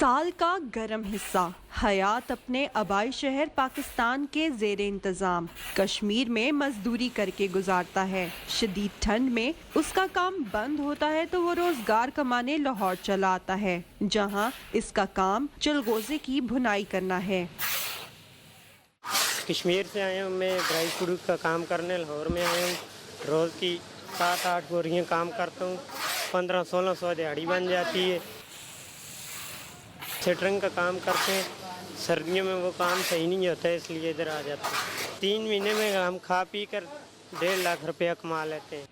साल का गर्म हिस्सा हयात अपने आबाई शहर पाकिस्तान के ज़ेरे इंतज़ाम कश्मीर में मजदूरी करके गुजारता है। शदीद ठंड में उसका काम बंद होता है तो वो रोजगार कमाने लाहौर चला आता है, जहां इसका काम चलगोजे की भुनाई करना है। कश्मीर से आया हूँ, मैं ड्राई फ्रूट का काम करने लाहौर में आया हूँ। रोज़ की 7-8 बोरियाँ काम करता हूँ, 1500-1600 दिहाड़ी बन जाती है। सेटरिंग का काम करते हैं, सर्दियों में वो काम सही नहीं होता है, इसलिए इधर आ जाते हैं। 3 महीने में हम खा पी कर 1.5 लाख रुपया कमा लेते हैं।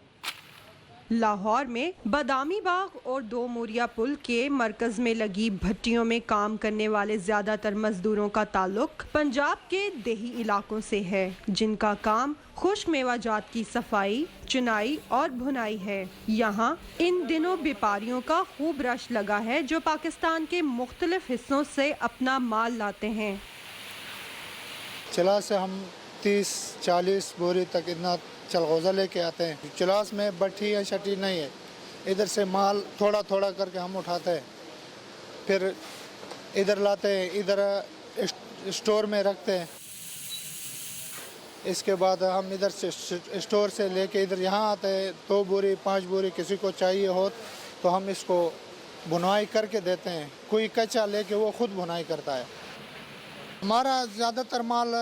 लाहौर में बादामी बाग और 2 मोरिया पुल के मरकज में लगी भट्टियों में काम करने वाले ज्यादातर मजदूरों का ताल्लुक पंजाब के देही इलाकों से है, जिनका काम खुश्क मेवाजात की सफाई, चुनाई और भुनाई है। यहाँ इन दिनों व्यापारियों का खूब रश लगा है, जो पाकिस्तान के मुख्तलिफ हिस्सों से अपना माल लाते हैं। चला से हम 30-40 बोरी तक इतना चलगोज़ा लेके आते हैं। चलास में भट्टी या शटी नहीं है, इधर से माल थोड़ा थोड़ा करके हम उठाते हैं, फिर इधर लाते हैं, इधर स्टोर में रखते हैं। इसके बाद हम इधर से स्टोर से लेके इधर यहाँ आते हैं। 2 बोरी 5 बोरी किसी को चाहिए हो तो हम इसको बुनाई करके देते हैं। कोई कच्चा लेके वो खुद बुनाई करता है। हमारा ज़्यादातर माल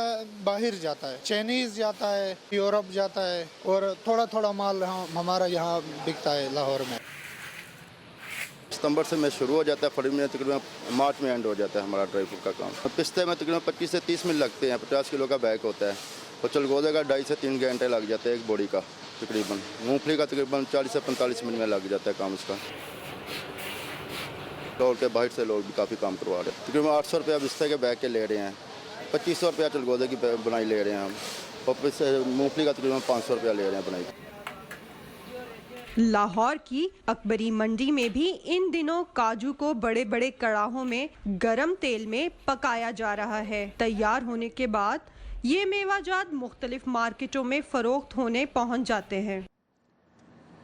बाहर जाता है, चाइनीज़ जाता है, यूरोप जाता है और थोड़ा थोड़ा माल हमारा यहाँ बिकता है लाहौर में। सितंबर से में शुरू हो जाता है, फरवरी में तकरीबन मार्च में एंड हो जाता है हमारा ड्राई फ्रूट का काम। पिस्ते में तकरीबन 25 से 30 मिनट लगते हैं, 50 किलो का बैग होता है और चलगोज़े का 2.5 से 3 घंटे लग जाते हैं एक बोरी का तकरीबन। मूंगफली का तकरीबन 40 से 45 मिनट में लग जाता है काम इसका। लाहौर के बाहर से लोग भी काफ़ी काम करवा रहे हैं। तकरीबन 800 रुपया बिस्ते के बैग के ले रहे हैं, 2500 रुपया चलगोज़े की बुनाई ले रहे हैं हम, और मूंगफली का तकरीबन 500 रुपया ले रहे हैं बुनाई। लाहौर की अकबरी मंडी में भी इन दिनों काजू को बड़े बड़े कड़ाहों में गरम तेल में पकाया जा रहा है। तैयार होने के बाद ये मेवाजात मुख्तलिफ मार्केटों में फरोख्त होने पहुंच जाते हैं।